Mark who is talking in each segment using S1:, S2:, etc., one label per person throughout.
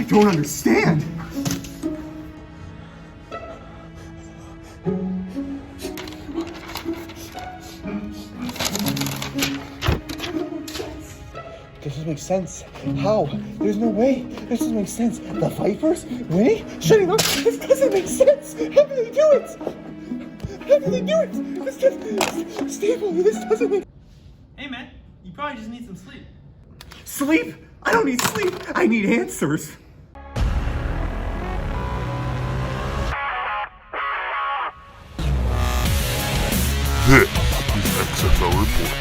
S1: don't understand.
S2: This doesn't make sense. How? There's no way. This doesn't make sense. The Vipers winning? Shutting up? This doesn't make sense. How do they do it? How do they do it? This doesn't... Stable, this doesn't make...
S3: Hey man, you probably just need some sleep.
S1: Sleep? I don't need sleep. I need answers.
S4: This is XFL Report.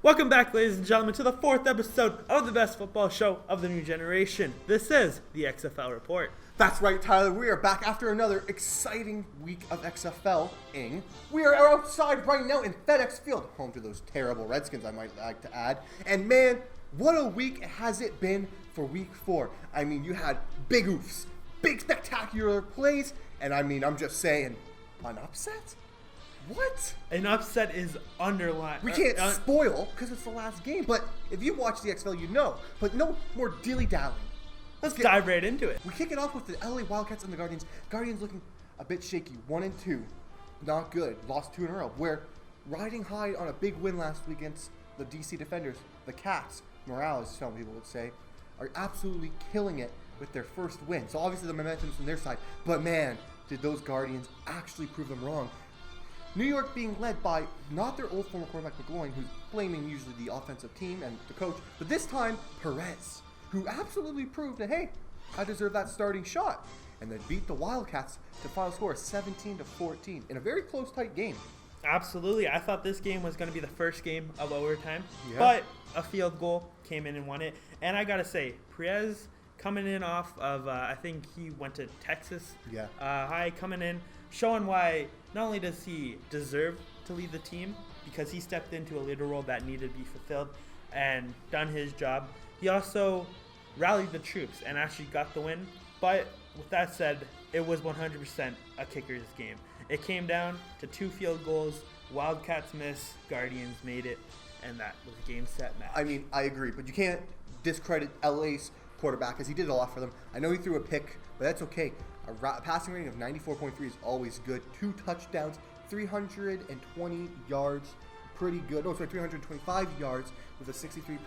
S3: Welcome back, ladies and gentlemen, to the 4th episode of the best football show of the new generation. This is the XFL Report.
S2: That's right, Tyler. We are back after another exciting week of XFL-ing. We are outside right now in FedEx Field, home to those terrible Redskins, I might like to add. And man, what a week has it been for week 4. I mean, you had big oofs, big spectacular plays, and I mean, I'm just saying, an upset? What?
S3: An upset is underlined.
S2: We can't spoil because it's the last game, but if you watch the XFL, you know. But no more dilly-dallying.
S3: Let's dive right into it.
S2: We kick it off with the LA Wildcats and the Guardians. Guardians looking a bit shaky, 1-2, not good. Lost 2 in a row. We're riding high on a big win last week against the DC Defenders. The Cats, morale, as some people would say, are absolutely killing it with their first win. So obviously the momentum's from their side, but man, did those Guardians actually prove them wrong. New York being led by not their old former quarterback McGloin, who's blaming usually the offensive team and the coach, but this time Perez, who absolutely proved that, hey, I deserve that starting shot, and then beat the Wildcats to final score 17-14 in a very close, tight game.
S3: Absolutely. I thought this game was going to be the first game of overtime, but a field goal came in and won it. And I got to say, Perez coming in off of, I think he went to Texas High, coming in, showing why not only does he deserve to lead the team, because he stepped into a leader role that needed to be fulfilled and done his job, he also rallied the troops and actually got the win. But with that said, it was 100% a kicker's game. It came down to 2 field goals, Wildcats miss, Guardians made it, and that was a game, set, match.
S2: I mean, I agree, but you can't discredit LA's quarterback, because he did a lot for them. I know he threw a pick, but that's okay. A passing rating of 94.3 is always good. 2 touchdowns, 320 yards, pretty good. No, sorry, 325 yards with a 63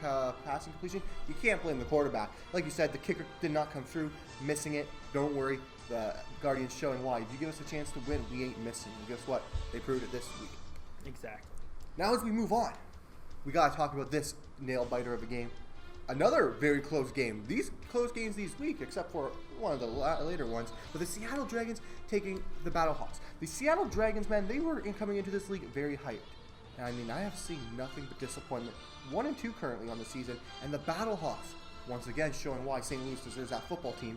S2: passing completion. You can't blame the quarterback. Like you said, the kicker did not come through, missing it. Don't worry, the Guardians showing why. If you give us a chance to win, we ain't missing. And guess what? They proved it this week.
S3: Exactly.
S2: Now as we move on, we got to talk about this nail-biter of a game. Another very close game. These close games these week, except for one of the later ones, but the Seattle Dragons taking the Battlehawks. The Seattle Dragons, man, they were coming into this league very hyped. And I mean, I have seen nothing but disappointment. 1-2 currently on the season, and the Battlehawks, once again, showing why St. Louis deserves that football team,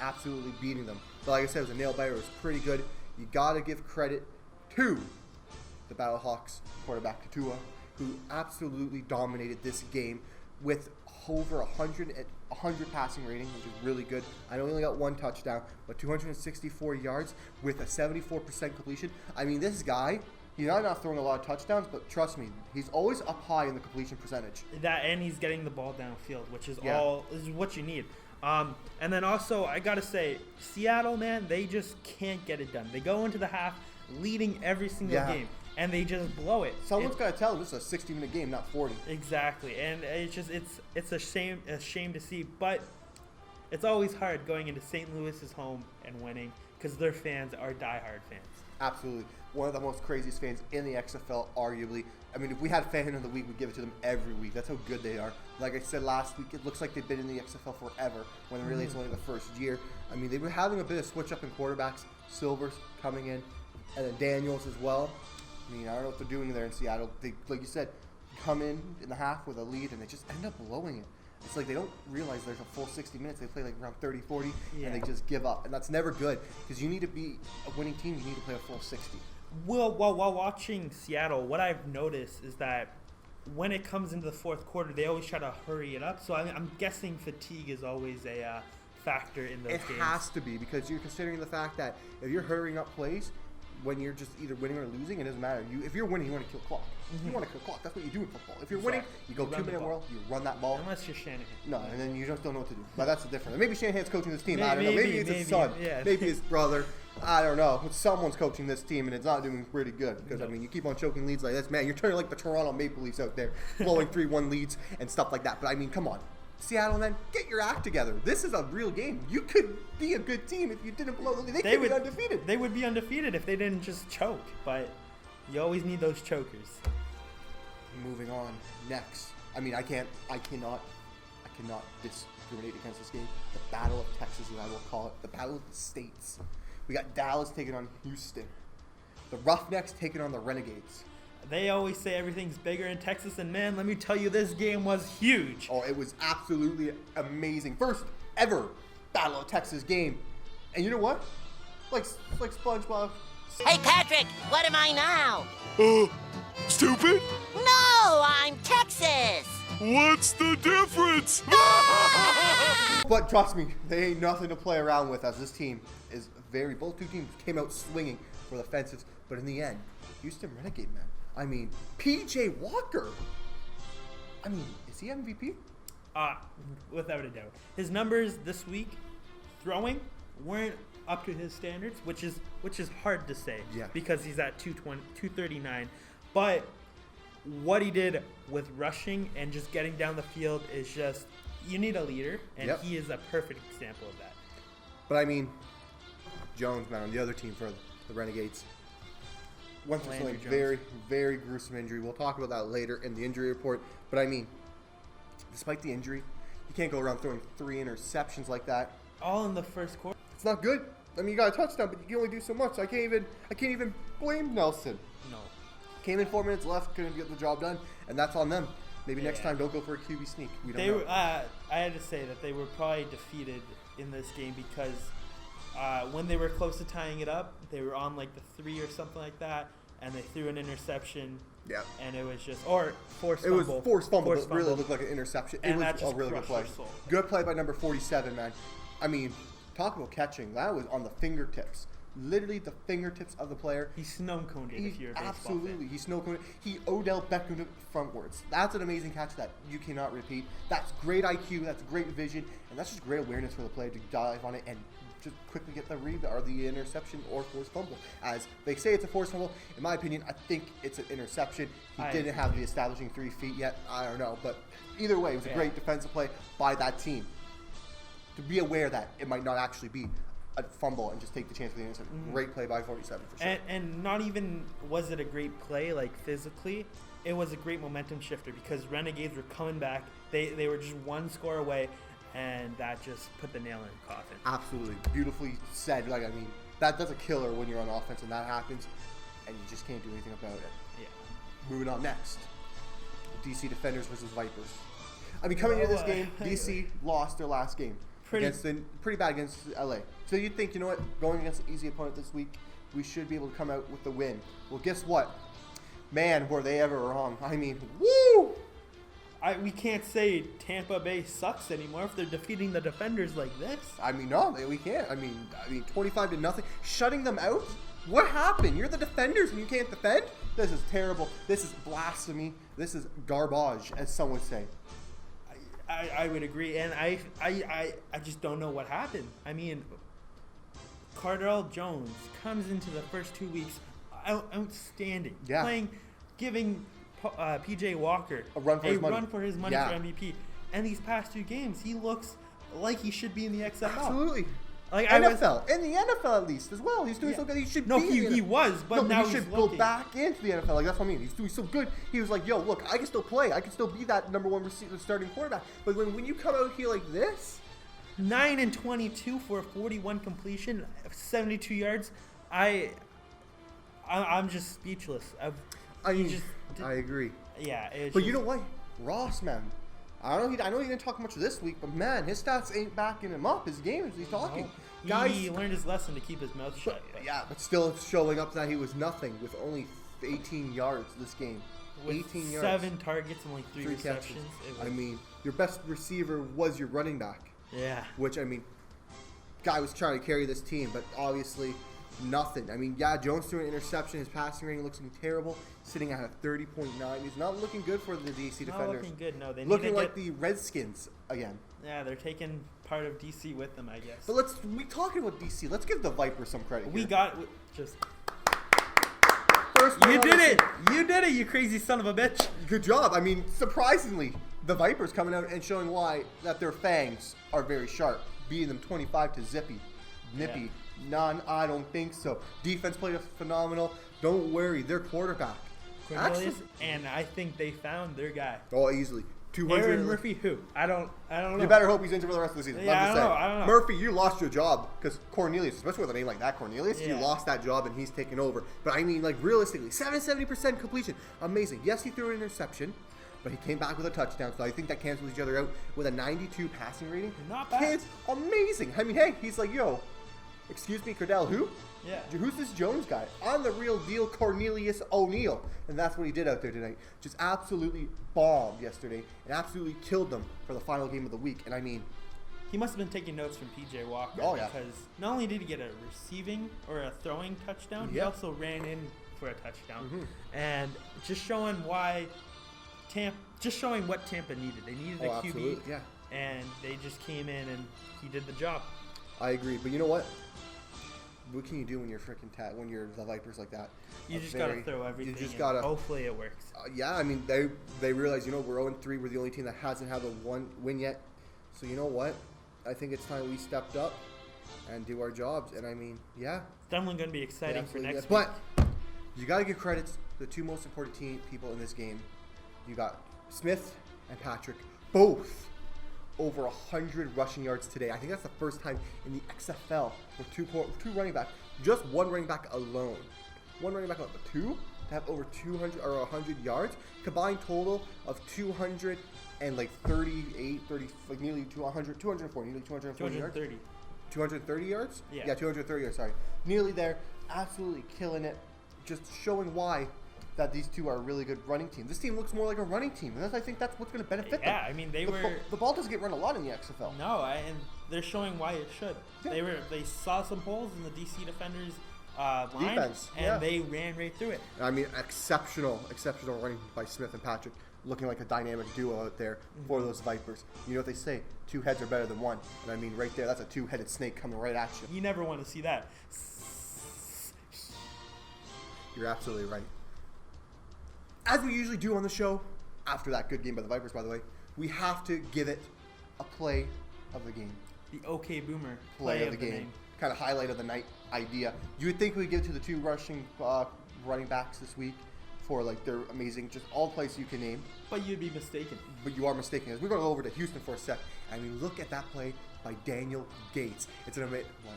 S2: absolutely beating them. But like I said, it was a nail-biter. It was pretty good. You got to give credit to the Battlehawks quarterback, Tua, who absolutely dominated this game with over 100 passing rating, which is really good. I know he only got 1 touchdown, but 264 yards with a 74% completion. I mean, this guy, he's not throwing a lot of touchdowns, but trust me, he's always up high in the completion percentage.
S3: That, and he's getting the ball downfield, which is is what you need. And then also, I gotta say, Seattle, man, they just can't get it done. They go into the half leading every single game, and they just blow it.
S2: Someone's got to tell them this is a 60-minute game, not 40.
S3: Exactly, and it's just it's a shame to see, but it's always hard going into St. Louis's home and winning because their fans are diehard fans.
S2: Absolutely, one of the most craziest fans in the XFL, arguably. I mean, if we had Fan of the Week, we'd give it to them every week. That's how good they are. Like I said last week, it looks like they've been in the XFL forever, when really it's only the first year. I mean, they were having a bit of switch up in quarterbacks. Silvers coming in, and then Daniels as well. I mean, I don't know what they're doing there in Seattle. They, like you said, come in the half with a lead, and they just end up blowing it. It's like they don't realize there's a full 60 minutes. They play like around 30, 40, and they just give up. And that's never good, because you need to be a winning team. You need to play a full 60.
S3: Well, while watching Seattle, what I've noticed is that when it comes into the fourth quarter, they always try to hurry it up. So I'm guessing fatigue is always a factor in those
S2: It
S3: games.
S2: has to be, because you're considering the fact that if you're hurrying up plays when you're just either winning or losing, it doesn't matter. If you're winning, you want to kill clock. You want to kill clock. That's what you do in football. If you're winning, you go
S3: You run the
S2: 2-minute
S3: ball.
S2: whirl, you run that ball.
S3: Unless you're Shanahan.
S2: No, and then you just don't know what to do. But that's the difference. Maybe Shanahan's coaching this team. I don't
S3: Maybe,
S2: know. Maybe it's his son.
S3: yeah.
S2: Maybe his brother. I don't know. But someone's coaching this team, and it's not doing pretty good. Because, I mean, you keep on choking leads like this. Man, you're turning like the Toronto Maple Leafs out there, blowing 3-1 leads and stuff like that. But, I mean, come on. Seattle, man, get your act together. This is a real game. You could be a good team if you didn't blow the lead. They could be undefeated.
S3: They would be undefeated if they didn't just choke. But you always need those chokers.
S2: Moving on. Next. I mean, I cannot discriminate against this game. The Battle of Texas, as I will call it. The Battle of the States. We got Dallas taking on Houston. The Roughnecks taking on the Renegades.
S3: They always say everything's bigger in Texas, and man, let me tell you, this game was huge.
S2: Oh, it was absolutely amazing. First ever Battle of Texas game. And you know what? Like SpongeBob.
S5: Hey, Patrick, what am I now?
S4: Stupid?
S5: No, I'm Texas.
S4: What's the difference?
S2: But trust me, they ain't nothing to play around with, as this team is both two teams came out swinging for the fences. But in the end, Houston Renegade, man. I mean, PJ Walker. I mean, is he MVP?
S3: Without a doubt. His numbers this week, throwing, weren't up to his standards, which is hard to say.
S2: Yeah.
S3: Because he's at 239. But what he did with rushing and just getting down the field is just, you need a leader, and he is a perfect example of that.
S2: But I mean, Jones, man, on the other team for the Renegades, went through
S3: Landry
S2: something
S3: Jones.
S2: very, very gruesome injury. We'll talk about that later in the injury report. But I mean, despite the injury, you can't go around throwing 3 interceptions like that.
S3: All in the first quarter.
S2: It's not good. I mean, you got a touchdown, but you can only do so much. I can't even blame Nelson.
S3: No.
S2: Came in 4 minutes left, couldn't get the job done, and that's on them. Maybe next time, don't go for a QB sneak. We don't know.
S3: I had to say that they were probably defeated in this game because when they were close to tying it up, they were on like the 3 or something like that, and they threw an interception.
S2: Yeah.
S3: And it was just, or forced
S2: It
S3: fumble.
S2: was forced fumble,
S3: Forced
S2: but really
S3: fumble.
S2: looked like an interception.
S3: And
S2: it
S3: that
S2: was
S3: just
S2: a really good
S3: crushed
S2: play.
S3: their soul.
S2: Good play by number 47, man. I mean, talk about catching. That was on the fingertips. Literally the fingertips of the player.
S3: He snow coned it if you're a baseball
S2: Absolutely.
S3: fan.
S2: He snow coned it. He Odell Beckham it frontwards. That's an amazing catch that you cannot repeat. That's great IQ. That's great vision. And that's just great awareness for the player to dive on it and just quickly get the read or the interception or forced fumble. As they say it's a forced fumble, in my opinion, I think it's an interception. He didn't have the establishing 3 feet yet. I don't know. But either way, it was a great defensive play by that team. To be aware that it might not actually be a fumble and just take the chance for the interception. Great play by 47 for sure.
S3: And not even was it a great play, like physically, it was a great momentum shifter because Renegades were coming back. They were just 1 score away, and that just put the nail in the coffin.
S2: Absolutely. Beautifully said. Like, I mean, that's a killer when you're on offense and that happens, and you just can't do anything about it.
S3: Yeah.
S2: Moving on next. DC Defenders versus Vipers. I mean, coming into this game, DC lost their last game. Pretty bad against LA. So you'd think, you know what, going against an easy opponent this week, we should be able to come out with the win. Well, guess what? Man, were they ever wrong. I mean, woo!
S3: We can't say Tampa Bay sucks anymore if they're defeating the Defenders like this.
S2: I mean, no, we can't. I mean, 25-0, shutting them out. What happened? You're the Defenders and you can't defend? This is terrible. This is blasphemy. This is garbage, as some would say.
S3: I would agree, and I just don't know what happened. I mean, Cardell Jones comes into the first 2 weeks outstanding, giving PJ Walker
S2: a run
S3: for his money for MVP. And these past 2 games, he looks like he should be in the XFL.
S2: Absolutely.
S3: Like
S2: NFL, in the NFL at least as well. He's doing so good. He should be.
S3: He was, but now
S2: he should go back into the NFL. Like, that's what I mean. He's doing so good. He was like, yo, look, I can still play. I can still be that number 1 receiver, starting quarterback. But when you come out here like this,
S3: 9 and 22 for a 41 completion, 72 yards. I'm just speechless.
S2: I agree.
S3: Yeah.
S2: But you know what, Ross, man. I know he didn't talk much this week, but man, his stats ain't backing him up. His games, he's talking.
S3: He learned his lesson to keep his mouth shut.
S2: But still showing up that he was nothing with only 18 yards this game.
S3: With
S2: 18 yards.
S3: 7 targets and only 3 receptions.
S2: I mean, your best receiver was your running back.
S3: Yeah.
S2: Which, I mean, guy was trying to carry this team, but obviously nothing. I mean, yeah, Jones threw an interception. His passing rating looks terrible, sitting at a 30.9. He's not looking good for the DC defenders.
S3: Not looking good, no. They need
S2: looking
S3: to
S2: like the Redskins again.
S3: Yeah, they're taking part of DC with them, I guess.
S2: But we talking about DC. Let's give the Vipers some credit.
S3: We
S2: here.
S3: got just.
S2: First
S3: You did it! You did it, you crazy son of a bitch!
S2: Good job. I mean, surprisingly, the Vipers coming out and showing why that their fangs are very sharp, beating them 25 to zippy, nippy.
S3: Yeah.
S2: None, I don't think so. Defense played a phenomenal. Don't worry, their quarterback.
S3: Cornelius, and I think they found their guy.
S2: Oh, easily. 200.
S3: Aaron Murphy, who? I don't know.
S2: You better hope he's injured for the rest of the season.
S3: Yeah, I don't know.
S2: Murphy, you lost your job because Cornelius, especially with a name like that, Cornelius, you
S3: Yeah.
S2: lost that job and he's taken over. But I mean, like realistically, 70% completion, amazing. Yes, he threw an interception, but he came back with a touchdown. So I think that cancels each other out with a 92 passing rating.
S3: Not bad.
S2: Kids, amazing. I mean, hey, he's like, yo, excuse me, Cordell, who?
S3: Yeah.
S2: Who's this Jones guy? I'm the real deal Cornelius O'Neal. And that's what he did out there tonight. Just absolutely bombed yesterday and absolutely killed them for the final game of the week. And I mean,
S3: He must have been taking notes from PJ Walker.
S2: Oh, yeah.
S3: Because not only did he get a receiving or a throwing touchdown, he
S2: Yeah.
S3: also ran in for a touchdown. And just showing why showing what Tampa needed. They needed a QB.
S2: absolutely, yeah.
S3: And they just came in and he did the job.
S2: I agree. But you know what? What can you do when you're freaking when you're the Vipers like that?
S3: You just gotta throw everything.
S2: You just
S3: in.
S2: gotta.
S3: Hopefully it works.
S2: Yeah, I mean they realize, you know, we're 0-3. We're the only team that hasn't had a one win yet. So you know what? I think it's time we stepped up and do our jobs. And I mean, yeah.
S3: It's definitely going to be exciting for
S2: absolutely,
S3: next
S2: yes.
S3: week.
S2: But you gotta give credits to the two most important people in this game. You got Smith and Patrick, both over 100 rushing yards today. I think that's the first time in the XFL with two running backs, just one running back alone. One running back alone, but two to have over 200 or 100 yards. Combined total of 200 and like 38, 30, like nearly 200, 240, nearly 240 yards.
S3: 230.
S2: 230 yards?
S3: Yeah.
S2: 230 yards, sorry. Nearly there. Absolutely killing it. Just showing why that these two are a really good running team. This team looks more like a running team, and I think that's what's going to benefit them.
S3: Yeah, I mean,
S2: The ball doesn't get run a lot in the XFL.
S3: No, and they're showing why it should.
S2: Yeah.
S3: They saw some holes in the DC defenders' line,
S2: Defense,
S3: and
S2: yeah.
S3: they ran right through it.
S2: I mean, exceptional running by Smith and Patrick, looking like a dynamic duo out there for those Vipers. You know what they say? Two heads are better than one. And I mean, right there, that's a two-headed snake coming right at you.
S3: You never want to see that.
S2: You're absolutely right. As we usually do on the show, after that good game by the Vipers, by the way, we have to give it a play of the game.
S3: The OK Boomer
S2: Play of the game.
S3: name.
S2: Kind of highlight of the night idea. You would think we'd give it to the two running backs this week for like their amazing, just all plays you can name.
S3: But you'd be mistaken.
S2: But you are mistaken. As we're going to go over to Houston for a sec. I mean, look at that play by Daniel Gates. It's an amazing. Wow.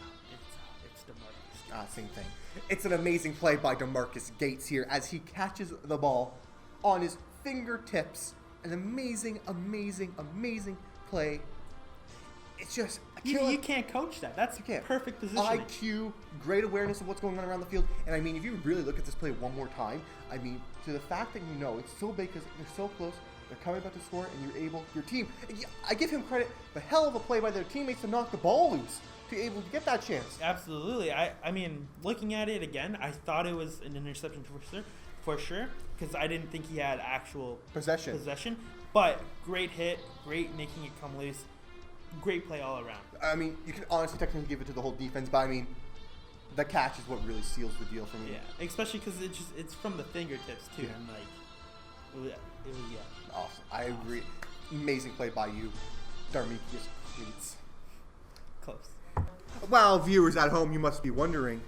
S3: It's DeMarcus.
S2: Same thing. It's an amazing play by DeMarcus Gates here as he catches the ball on his fingertips. An amazing, amazing, amazing play. It's just
S3: You can't coach that. That's perfect positioning.
S2: IQ, great awareness of what's going on around the field. And I mean, if you really look at this play one more time, I mean, to the fact that you know it's so big because they're so close, they're coming about to score, and you're able, your team, I give him credit, the hell of a play by their teammates to knock the ball loose, to be able to get that chance.
S3: Absolutely. I mean, looking at it again, I thought it was an interception for sure, because I didn't think he had actual possession. But great hit, great making it come loose. Great play all around.
S2: I mean, you can honestly technically give it to the whole defense, but I mean, the catch is what really seals the deal for me.
S3: Yeah, especially because it's from the fingertips too, and like it was
S2: Awesome. I agree. Amazing play by you, Darmekius Gates.
S3: close.
S2: Well, viewers at home, you must be wondering,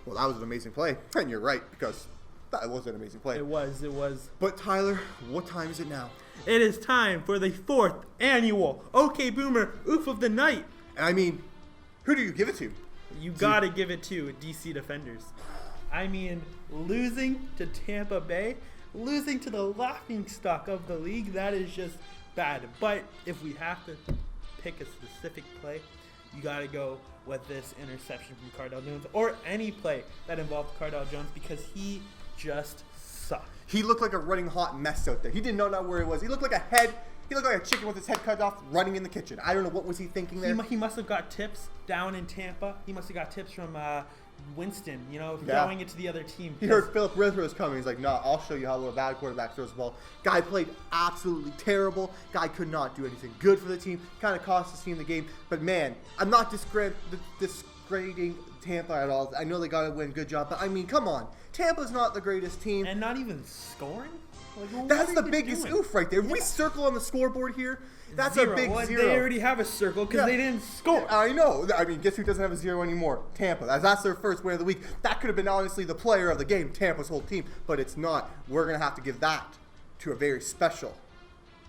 S2: well, that was an amazing play, and you're right because that was an amazing play.
S3: It was.
S2: But Tyler, what time is it now?
S3: It is time for the 4th annual OK Boomer Oof of the Night.
S2: And I mean, who do you give it to?
S3: You gotta give it to DC Defenders. I mean, losing to Tampa Bay, losing to the laughingstock of the league, that is just bad. But if we have to pick a specific play, you gotta go with this interception from Cardell Jones, or any play that involved Cardell Jones, because he just sucked.
S2: He looked like a running hot mess out there. He did not know where he was. He looked like a head He looked like a chicken with his head cut off, running in the kitchen. I don't know what was he thinking there.
S3: He must have got tips down in Tampa. He must have got tips from Winston,
S2: Yeah.
S3: throwing it to the other team.
S2: He heard Philip Rivers was coming. He's like, "No, I'll show you how a bad quarterback throws the ball." Guy played absolutely terrible. Guy could not do anything good for the team. Kind of cost his team the game. But man, I'm not disgrading Tampa at all. I know they got to win. Good job. But I mean, come on. Tampa's not the greatest team.
S3: And not even scoring? Like, what
S2: That's
S3: are
S2: the
S3: they
S2: biggest
S3: doing?
S2: oof right there. If we circle on the scoreboard here, that's
S3: Zero.
S2: a big
S3: Well,
S2: zero.
S3: They already have a circle because they didn't score.
S2: I know. I mean, guess who doesn't have a zero anymore? Tampa. That's their first win of the week. That could have been honestly the player of the game, Tampa's whole team, but it's not. We're going to have to give that to a very special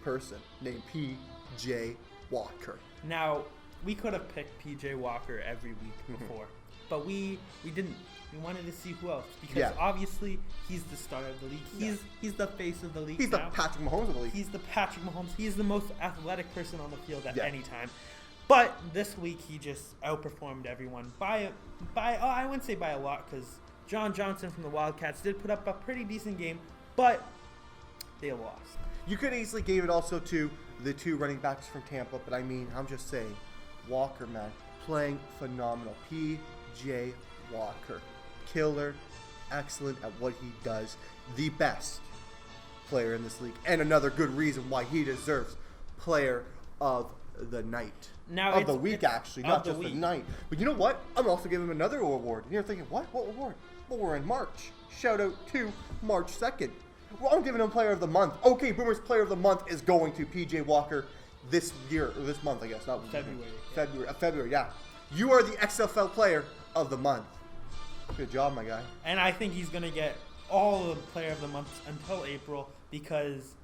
S2: person named P.J. Walker.
S3: Now, we could have picked PJ Walker every week before, but we didn't. We wanted to see who else because obviously he's the star of the league. He's the face of the league.
S2: He's
S3: now.
S2: the Patrick Mahomes of the league.
S3: He's the Patrick Mahomes. He's the most athletic person on the field at
S2: Yeah.
S3: any time. But this week he just outperformed everyone by I wouldn't say by a lot because John Johnson from the Wildcats did put up a pretty decent game, but they lost.
S2: You could easily give it also to the two running backs from Tampa, but I mean, I'm just saying, Walker, man, playing phenomenal. P.J. Walker, killer, excellent at what he does, the best player in this league, and another good reason why he deserves player of the night.
S3: Now
S2: of the week, actually, not just the night. But you know what? I'm also giving him another award. And you're thinking, what? What award? Well, we're in March. Shout out to March 2nd. Well, I'm giving him player of the month. Okay, Boomer's player of the month is going to PJ Walker this year, or this month, I guess. Not
S3: February.
S2: February, yeah. You are the XFL player of the month. Good job, my guy.
S3: And I think he's going to get all of the player of the month until April because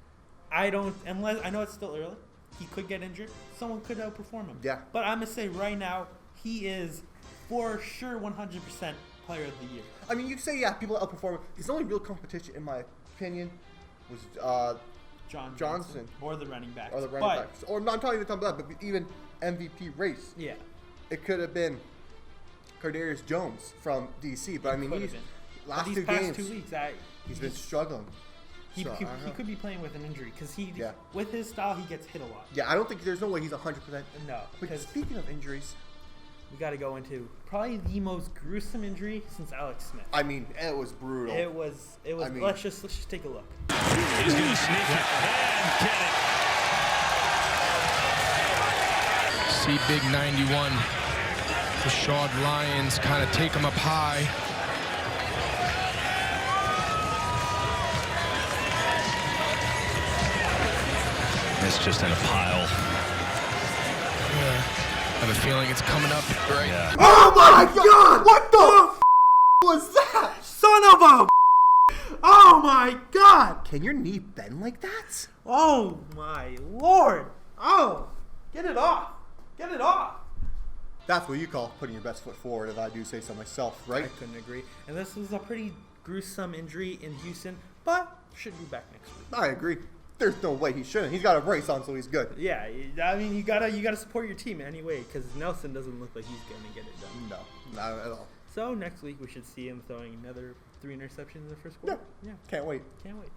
S3: I know it's still early. He could get injured. Someone could outperform him.
S2: Yeah.
S3: But I'm going to say right now, he is for sure 100% player of the year.
S2: I mean, you say, yeah, people outperform him. His only real competition, in my opinion, was
S3: John
S2: Johnson.
S3: Or the running backs.
S2: Or the running backs. Or not even talking about that, but even MVP race.
S3: Yeah.
S2: It could have been Cardarius Jones from DC, but I mean,
S3: These
S2: last
S3: past
S2: two games,
S3: 2 weeks,
S2: he's been struggling.
S3: He
S2: So, I don't know.
S3: could be playing with an injury because with his style, he gets hit a lot.
S2: Yeah, I don't think there's no way he's 100%.
S3: No,
S2: But
S3: because
S2: speaking of injuries,
S3: we got to go into probably the most gruesome injury since Alex Smith.
S2: I mean, it was brutal.
S3: It was.
S2: I mean-
S3: let's just take a look.
S4: He's going to sneak it and get it.
S6: See Big 91. The Shawed Lions kind of take him up high.
S4: It's just in a pile.
S6: Yeah. I have a feeling it's coming up right.
S4: Yeah.
S2: Oh my God! What the was that?
S3: Son of a! Oh my God!
S2: Can your knee bend like that?
S3: Oh my Lord! Oh, get it off! Get it off!
S2: That's what you call putting your best foot forward, if I do say so myself, right?
S3: I couldn't agree. And this was a pretty gruesome injury in Houston, but should be back next week.
S2: I agree. There's no way he shouldn't. He's got a brace on, so he's good.
S3: Yeah, I mean you gotta support your team anyway, because Nelson doesn't look like he's gonna get it done.
S2: No, not at all.
S3: So next week we should see him throwing another 3 interceptions in the first quarter. Yeah,
S2: Can't wait.
S3: can't wait.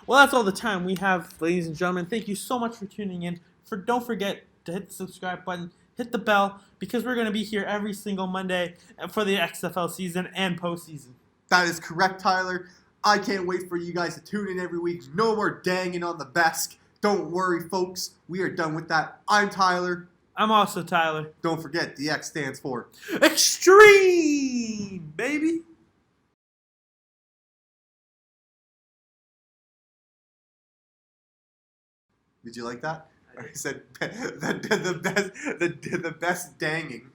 S3: Well, that's all the time we have, ladies and gentlemen. Thank you so much for tuning in. Don't forget to hit the subscribe button, hit the bell, because we're gonna be here every single Monday for the XFL season and postseason.
S2: That is correct, Tyler. I can't wait for you guys to tune in every week. No more danging on the Besk. Don't worry, folks. We are done with that. I'm Tyler.
S3: I'm also Tyler.
S2: Don't forget, the X stands for
S3: Extreme, baby.
S2: Did you like that? I said the best danging.